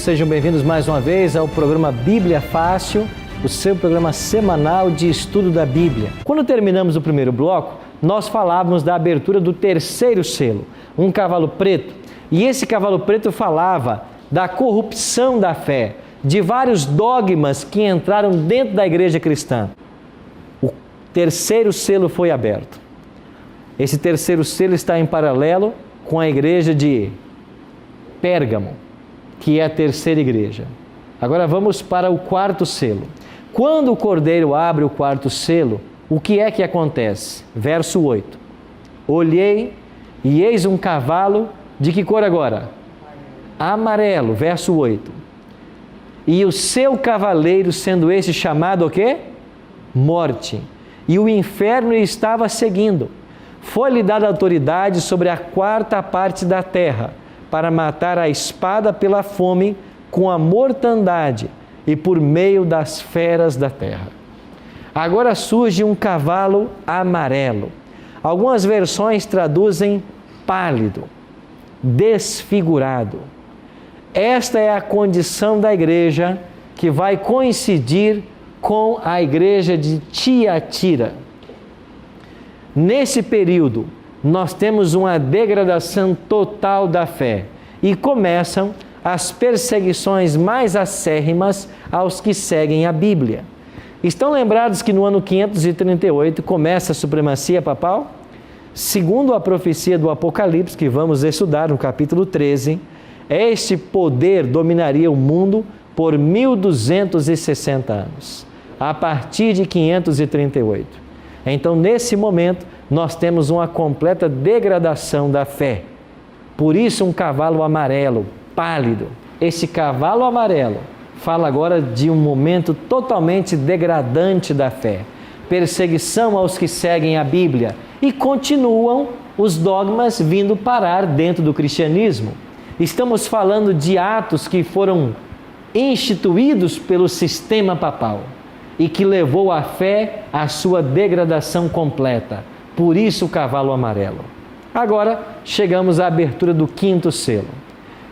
Sejam bem-vindos mais uma vez ao programa Bíblia Fácil, o seu programa semanal de estudo da Bíblia. Quando terminamos o primeiro bloco, nós falávamos da abertura do terceiro selo, um cavalo preto. E esse cavalo preto falava da corrupção da fé, de vários dogmas que entraram dentro da igreja cristã. O terceiro selo foi aberto. Esse terceiro selo está em paralelo com a igreja de Pérgamo, que é a terceira igreja. Agora vamos para o quarto selo. Quando o Cordeiro abre o quarto selo, o que é que acontece? Verso 8. Olhei e eis um cavalo de que cor agora? Amarelo. Verso 8. E o seu cavaleiro, sendo esse chamado o quê? Morte. E o inferno lhe estava seguindo. Foi-lhe dada autoridade sobre a quarta parte da terra, para matar a espada pela fome, com a mortandade e por meio das feras da terra. Agora surge um cavalo amarelo. Algumas versões traduzem pálido, desfigurado. Esta é a condição da igreja que vai coincidir com a igreja de Tiatira. Nesse período, nós temos uma degradação total da fé e começam as perseguições mais acérrimas aos que seguem a Bíblia. Estão lembrados que no ano 538 começa a supremacia papal? Segundo a profecia do Apocalipse, que vamos estudar no capítulo 13, este poder dominaria o mundo por 1260 anos, a partir de 538. Então, nesse momento, nós temos uma completa degradação da fé. Por isso, um cavalo amarelo, pálido. Esse cavalo amarelo fala agora de um momento totalmente degradante da fé. Perseguição aos que seguem a Bíblia. E continuam os dogmas vindo parar dentro do cristianismo. Estamos falando de atos que foram instituídos pelo sistema papal e que levou a fé à sua degradação completa. Por isso o cavalo amarelo. Agora chegamos à abertura do quinto selo.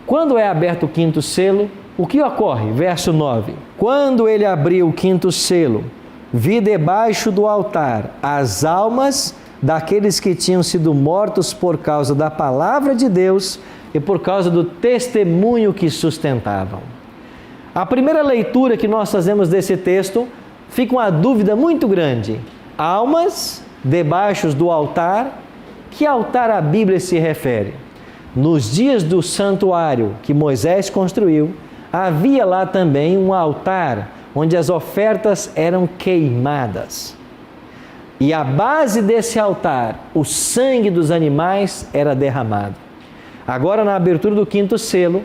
Quando é aberto o quinto selo, o que ocorre? Verso 9. Quando ele abriu o quinto selo, vi debaixo do altar as almas daqueles que tinham sido mortos por causa da palavra de Deus e por causa do testemunho que sustentavam. A primeira leitura que nós fazemos desse texto, fica uma dúvida muito grande. Almas debaixo do altar, que altar a Bíblia se refere? Nos dias do santuário que Moisés construiu, havia lá também um altar onde as ofertas eram queimadas. E a base desse altar, o sangue dos animais era derramado. Agora, na abertura do quinto selo,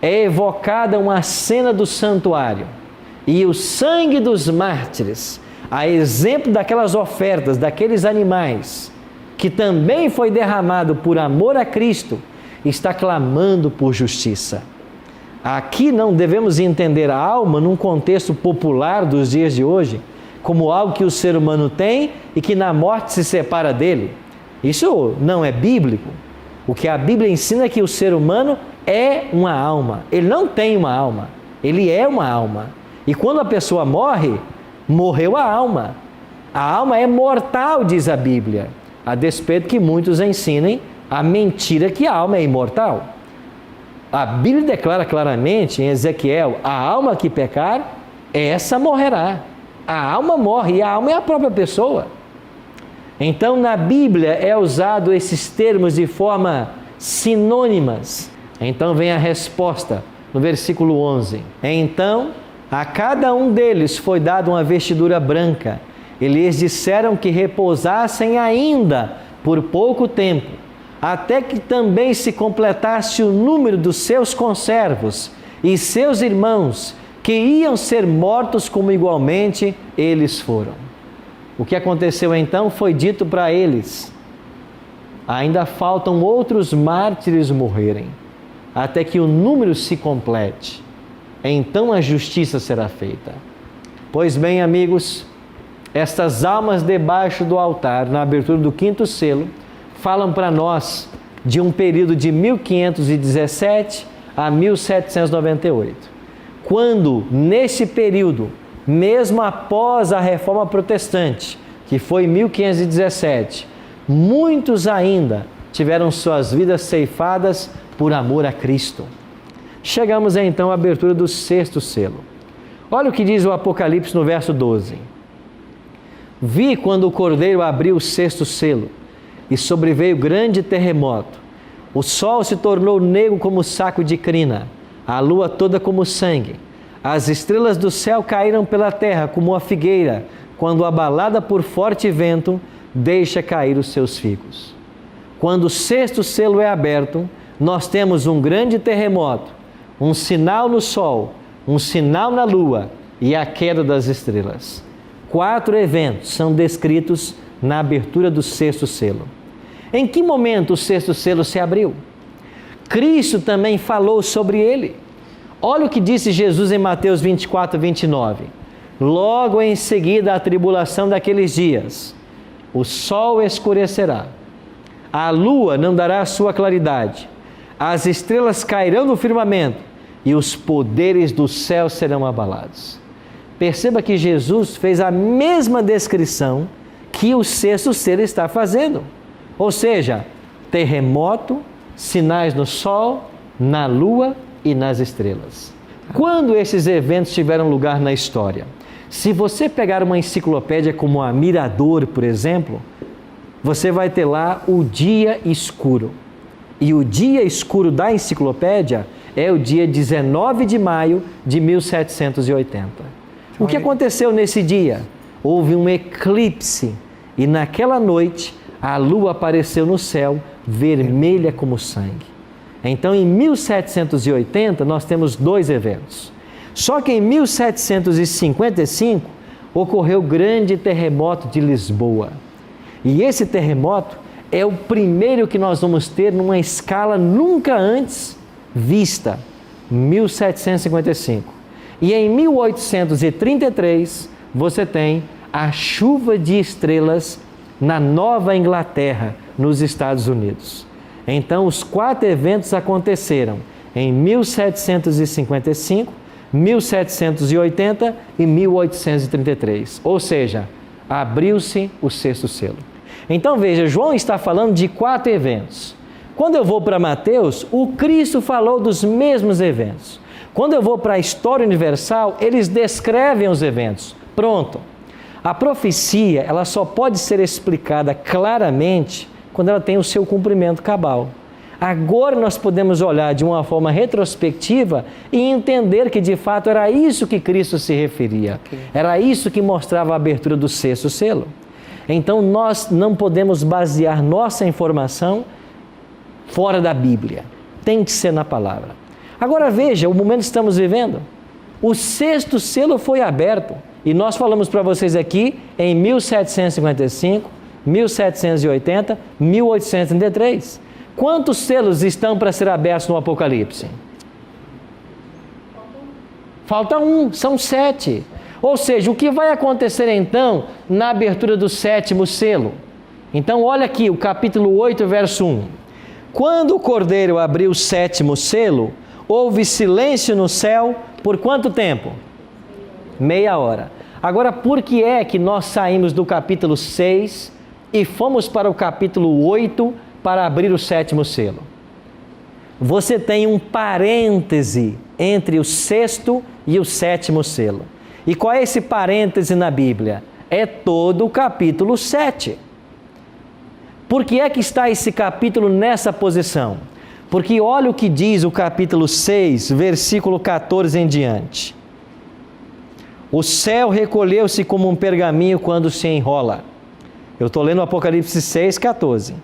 é evocada uma cena do santuário. E o sangue dos mártires, a exemplo daquelas ofertas, daqueles animais, que também foi derramado por amor a Cristo, está clamando por justiça. Aqui não devemos entender a alma num contexto popular dos dias de hoje, como algo que o ser humano tem e que na morte se separa dele. Isso não é bíblico. O que a Bíblia ensina é que o ser humano é uma alma. Ele não tem uma alma, ele é uma alma. E quando a pessoa morre, morreu a alma. A alma é mortal, diz a Bíblia, a despeito que muitos ensinem a mentira que a alma é imortal. A Bíblia declara claramente em Ezequiel: a alma que pecar, essa morrerá. A alma morre, e a alma é a própria pessoa. Então, na Bíblia é usado esses termos de forma sinônimas. Então vem a resposta no versículo 11. Então, a cada um deles foi dada uma vestidura branca, e lhes disseram que repousassem ainda por pouco tempo, até que também se completasse o número dos seus conservos e seus irmãos, que iam ser mortos como igualmente eles foram. O que aconteceu então foi dito para eles: ainda faltam outros mártires morrerem, até que o número se complete. Então a justiça será feita. Pois bem, amigos, estas almas debaixo do altar, na abertura do 5º selo, falam para nós de um período de 1517 a 1798. Quando, nesse período, mesmo após a Reforma Protestante, que foi em 1517, muitos ainda tiveram suas vidas ceifadas por amor a Cristo. Chegamos então à abertura do 6º selo. Olha o que diz o Apocalipse no verso 12. Vi quando o Cordeiro abriu o 6º selo, e sobreveio grande terremoto. O sol se tornou negro como saco de crina, a lua toda como sangue. As estrelas do céu caíram pela terra como a figueira, quando abalada por forte vento, deixa cair os seus figos. Quando o 6º selo é aberto, nós temos um grande terremoto, um sinal no sol, um sinal na lua e a queda das estrelas. 4 eventos são descritos na abertura do 6º selo. Em que momento o 6º selo se abriu? Cristo também falou sobre ele. Olha o que disse Jesus em Mateus 24, 29. Logo em seguida a tribulação daqueles dias, o sol escurecerá, a lua não dará a sua claridade, as estrelas cairão no firmamento e os poderes do céu serão abalados. Perceba que Jesus fez a mesma descrição que o 6º selo está fazendo. Ou seja, terremoto, sinais no sol, na lua e nas estrelas. Quando esses eventos tiveram lugar na história? Se você pegar uma enciclopédia como a Mirador, por exemplo, você vai ter lá o dia escuro. E o dia escuro da enciclopédia é o dia 19 de maio de 1780. O que aconteceu nesse dia? Houve um eclipse e naquela noite a lua apareceu no céu vermelha como sangue. Então, em 1780, nós temos 2 eventos. Só que em 1755, ocorreu o grande terremoto de Lisboa. E esse terremoto é o primeiro que nós vamos ter numa escala nunca antes vista, 1755. E em 1833, você tem a chuva de estrelas na Nova Inglaterra, nos Estados Unidos. Então, os 4 eventos aconteceram em 1755, 1780 e 1833. Ou seja, abriu-se o 6º selo. Então, veja, João está falando de 4 eventos. Quando eu vou para Mateus, o Cristo falou dos mesmos eventos. Quando eu vou para a história universal, eles descrevem os eventos. Pronto. A profecia, ela só pode ser explicada claramente quando ela tem o seu cumprimento cabal. Agora nós podemos olhar de uma forma retrospectiva e entender que de fato era isso que Cristo se referia. Era isso que mostrava a abertura do 6º selo. Então nós não podemos basear nossa informação fora da Bíblia. Tem que ser na palavra. Agora veja o momento que estamos vivendo. O 6º selo foi aberto. E nós falamos para vocês aqui em 1755, 1780, 1833. Quantos selos estão para ser abertos no Apocalipse? Falta um, são 7. Ou seja, o que vai acontecer então na abertura do 7º selo? Então olha aqui o capítulo 8, verso 1. Quando o Cordeiro abriu o 7º selo, houve silêncio no céu por quanto tempo? Meia hora. Agora, por que é que nós saímos do capítulo 6 e fomos para o capítulo 8 para abrir o 7º selo? Você tem um parêntese entre o 6º e o 7º selo. E qual é esse parêntese na Bíblia? É todo o capítulo 7. Por que é que está esse capítulo nessa posição? Porque olha o que diz o capítulo 6, versículo 14 em diante. O céu recolheu-se como um pergaminho quando se enrola. Eu estou lendo Apocalipse 6, 14.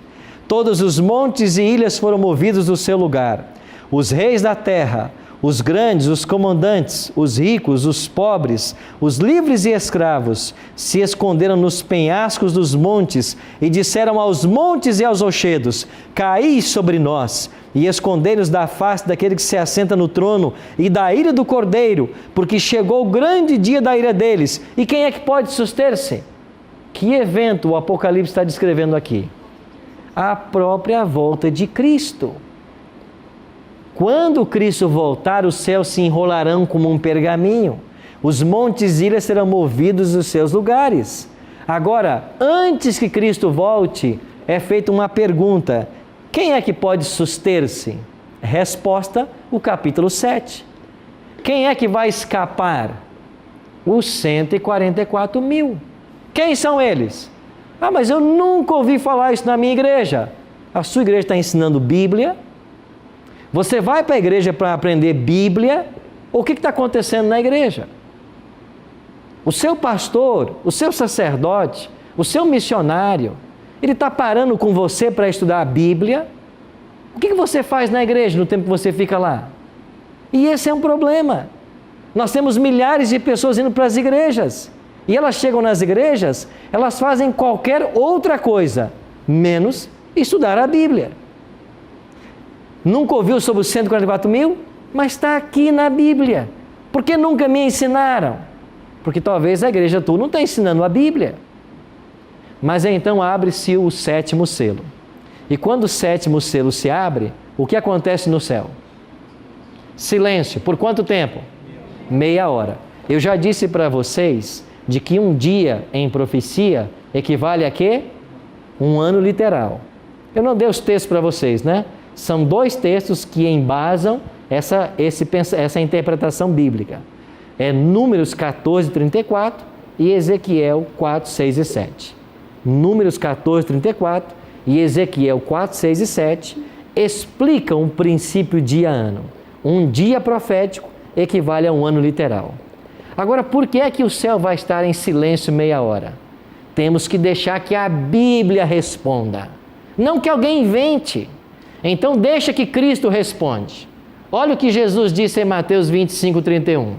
Todos os montes e ilhas foram movidos do seu lugar. Os reis da terra, os grandes, os comandantes, os ricos, os pobres, os livres e escravos, se esconderam nos penhascos dos montes e disseram aos montes e aos rochedos: caí sobre nós, e escondei-nos da face daquele que se assenta no trono e da ira do Cordeiro, porque chegou o grande dia da ira deles. E quem é que pode suster-se? Que evento o Apocalipse está descrevendo aqui? A própria volta de Cristo. Quando Cristo voltar, os céus se enrolarão como um pergaminho. Os montes e ilhas serão movidos dos seus lugares. Agora, antes que Cristo volte, é feita uma pergunta: quem é que pode suster-se? Resposta, o capítulo 7. Quem é que vai escapar? Os 144 mil. Quem são eles? Ah, mas eu nunca ouvi falar isso na minha igreja. A sua igreja está ensinando Bíblia? Você vai para a igreja para aprender Bíblia? O que está acontecendo na igreja? O seu pastor, o seu sacerdote, o seu missionário, ele está parando com você para estudar a Bíblia? O que você faz na igreja no tempo que você fica lá? E esse é um problema. Nós temos milhares de pessoas indo para as igrejas. E elas chegam nas igrejas, elas fazem qualquer outra coisa, menos estudar a Bíblia. Nunca ouviu sobre os 144 mil? Mas está aqui na Bíblia. Por que nunca me ensinaram? Porque talvez a igreja tua não está ensinando a Bíblia. Mas então abre-se o 7º selo. E quando o 7º selo se abre, o que acontece no céu? Silêncio. Por quanto tempo? Meia hora. Eu já disse para vocês de que um dia em profecia equivale a quê? Um ano literal. Eu não dei os textos para vocês, né? São 2 textos que embasam essa interpretação bíblica. É Números 14, 34 e Ezequiel 4, 6 e 7. Números 14, 34 e Ezequiel 4, 6 e 7 explicam o princípio dia-ano. Um dia profético equivale a um ano literal. Agora, por que é que o céu vai estar em silêncio meia hora? Temos que deixar que a Bíblia responda. Não que alguém invente. Então deixa que Cristo responde. Olha o que Jesus disse em Mateus 25, 31.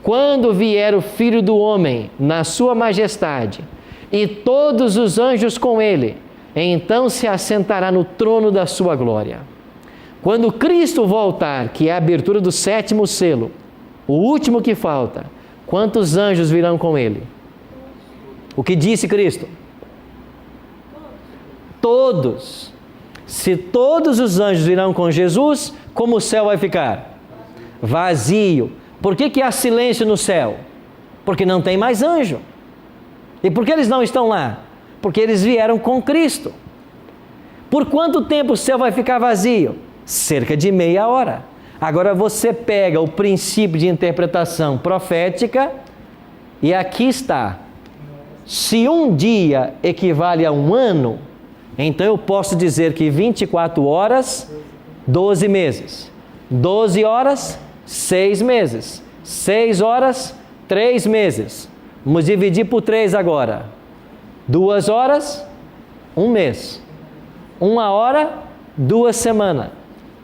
Quando vier o Filho do Homem na sua majestade e todos os anjos com ele, então se assentará no trono da sua glória. Quando Cristo voltar, que é a abertura do 7º selo, o último que falta, quantos anjos virão com ele? O que disse Cristo? Todos. Se todos os anjos virão com Jesus, como o céu vai ficar? Vazio. Por que há silêncio no céu? Porque não tem mais anjo. E por que eles não estão lá? Porque eles vieram com Cristo. Por quanto tempo o céu vai ficar vazio? Cerca de meia hora. Agora você pega o princípio de interpretação profética e aqui está. Se um dia equivale a um ano, então eu posso dizer que 24 horas, 12 meses. 12 horas, 6 meses. 6 horas, 3 meses. Vamos dividir por 3 agora. 2 horas, 1 mês. 1 hora, 2 semanas.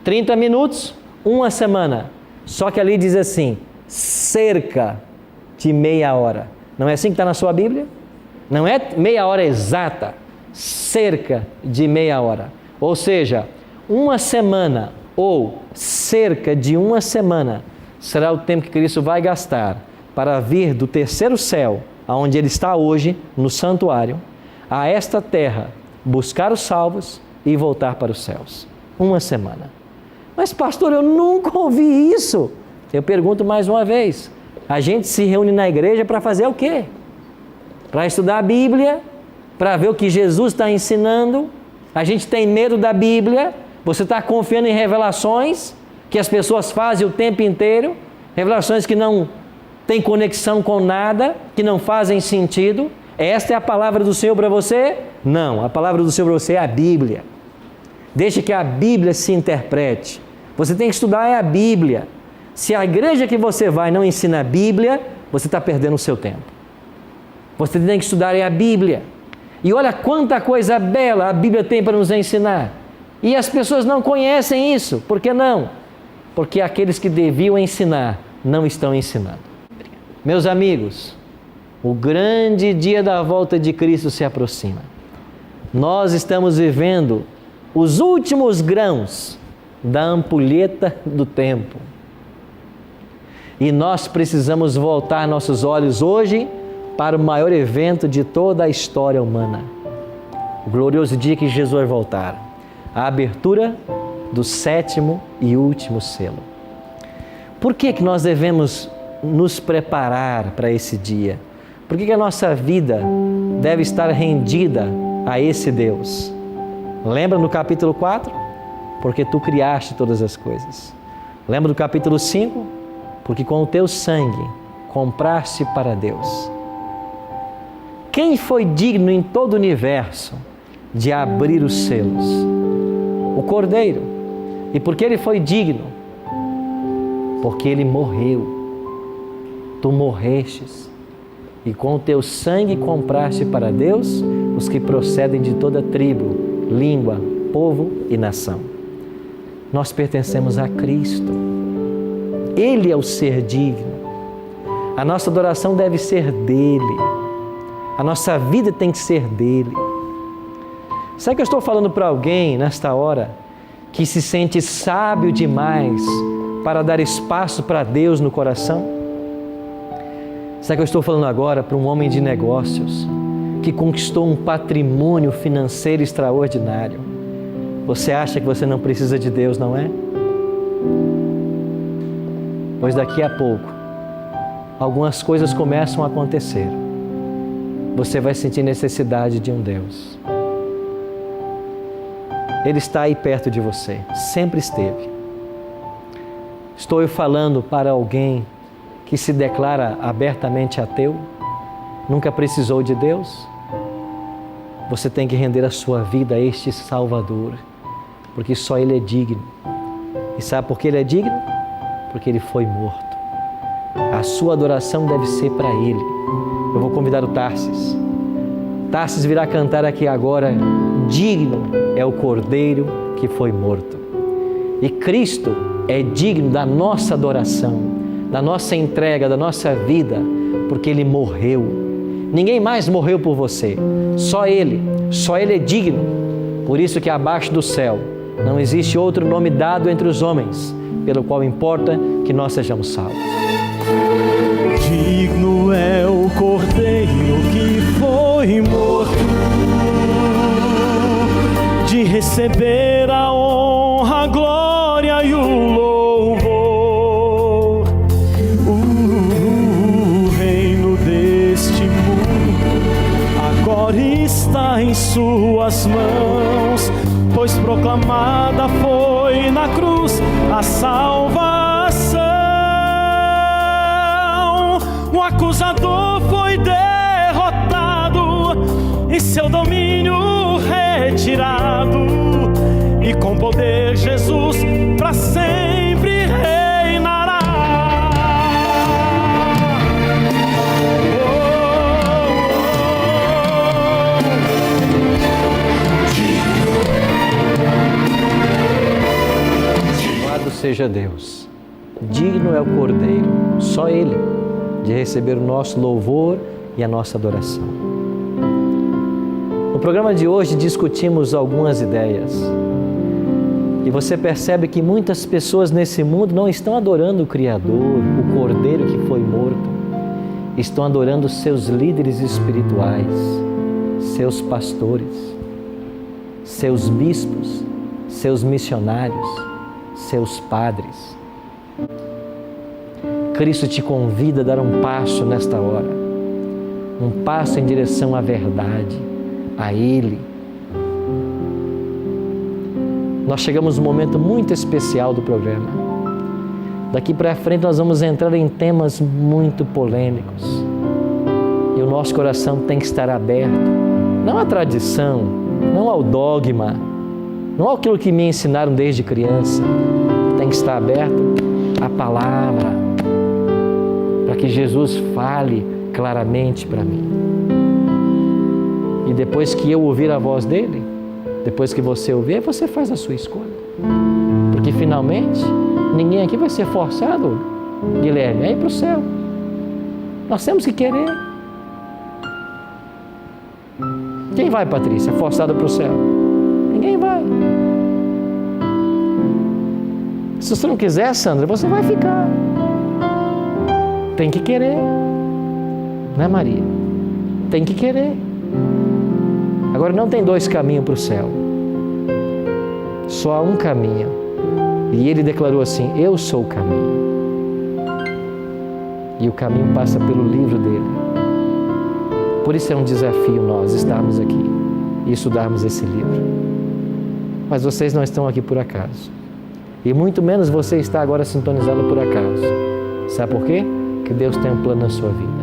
30 minutos, 1 semana. Só que ali diz assim, cerca de meia hora. Não é assim que está na sua Bíblia? Não é meia hora exata. Cerca de meia hora. Ou seja, 1 semana ou cerca de 1 semana será o tempo que Cristo vai gastar para vir do 3º céu, aonde Ele está hoje, no santuário, a esta terra, buscar os salvos e voltar para os céus. 1 semana. Mas pastor, eu nunca ouvi isso. Eu pergunto mais uma vez. A gente se reúne na igreja para fazer o quê? Para estudar a Bíblia, para ver o que Jesus está ensinando. A gente tem medo da Bíblia. Você está confiando em revelações que as pessoas fazem o tempo inteiro, revelações que não tem conexão com nada, que não fazem sentido. Esta é a palavra do Senhor para você? Não, a palavra do Senhor para você é a Bíblia. Deixe que a Bíblia se interprete. Você tem que estudar a Bíblia. Se a igreja que você vai não ensina a Bíblia, você está perdendo o seu tempo. Você tem que estudar a Bíblia. E olha quanta coisa bela a Bíblia tem para nos ensinar. E as pessoas não conhecem isso. Por que não? Porque aqueles que deviam ensinar não estão ensinando. Meus amigos, o grande dia da volta de Cristo se aproxima. Nós estamos vivendo os últimos grãos da ampulheta do tempo. E nós precisamos voltar nossos olhos hoje para o maior evento de toda a história humana. O glorioso dia que Jesus vai voltar. A abertura do 7º e último selo. Por que nós devemos nos preparar para esse dia? Por que a nossa vida deve estar rendida a esse Deus? Lembra no capítulo 4? Porque tu criaste todas as coisas. Lembra do capítulo 5? Porque com o teu sangue compraste para Deus. Quem foi digno em todo o universo de abrir os selos? O Cordeiro. E por que ele foi digno? Porque ele morreu. Tu morrestes. E com o teu sangue compraste para Deus os que procedem de toda tribo, língua, povo e nação. Nós pertencemos a Cristo. Ele é o ser digno. A nossa adoração deve ser dele. A nossa vida tem que ser dele. Sabe que eu estou falando para alguém nesta hora que se sente sábio demais para dar espaço para Deus no coração? Sabe que eu estou falando agora para um homem de negócios que conquistou um patrimônio financeiro extraordinário? Você acha que você não precisa de Deus, não é? Pois daqui a pouco, algumas coisas começam a acontecer. Você vai sentir necessidade de um Deus. Ele está aí perto de você, sempre esteve. Estou eu falando para alguém que se declara abertamente ateu, nunca precisou de Deus? Você tem que render a sua vida a este Salvador, porque só Ele é digno. E sabe por que Ele é digno? Porque Ele foi morto. A sua adoração deve ser para Ele. Eu vou convidar o Tarsis. Tarsis virá cantar aqui agora. Digno é o Cordeiro que foi morto. E Cristo é digno da nossa adoração, da nossa entrega, da nossa vida, porque Ele morreu. Ninguém mais morreu por você. Só Ele é digno. Por isso que abaixo do céu não existe outro nome dado entre os homens, pelo qual importa que nós sejamos salvos. Digno é o Cordeiro que foi morto, de receber a honra, a glória e o louvor. O reino deste mundo agora está em suas mãos, pois proclamada foi na cruz a salvação. O acusador foi derrotado e seu domínio retirado, e com poder Jesus para sempre reinará. Louvado seja Deus. Digno é o Cordeiro, só Ele, de receber o nosso louvor e a nossa adoração. No programa de hoje discutimos algumas ideias e você percebe que muitas pessoas nesse mundo não estão adorando o Criador, o Cordeiro que foi morto, estão adorando seus líderes espirituais, seus pastores, seus bispos, seus missionários, seus padres. Cristo te convida a dar um passo nesta hora, um passo em direção à verdade, a Ele. Nós chegamos num momento muito especial do programa. Daqui para frente nós vamos entrar em temas muito polêmicos. E o nosso coração tem que estar aberto, não à tradição, não ao dogma, não àquilo que me ensinaram desde criança. Tem que estar aberto à palavra, para que Jesus fale claramente para mim. E depois que eu ouvir a voz dele, depois que você ouvir, você faz a sua escolha. Porque finalmente, ninguém aqui vai ser forçado, Guilherme, a ir para o céu. Nós temos que querer. Quem vai, Patrícia, forçado para o céu? Ninguém vai. Se você não quiser, Sandra, você vai ficar. Tem que querer. Não é, Maria? Tem que querer. Agora, não tem dois caminhos para o céu. Só há um caminho. E ele declarou assim: eu sou o caminho. E o caminho passa pelo livro dele. Por isso é um desafio nós estarmos aqui e estudarmos esse livro. Mas vocês não estão aqui por acaso. E muito menos você está agora sintonizado por acaso. Sabe por quê? Porque Deus tem um plano na sua vida.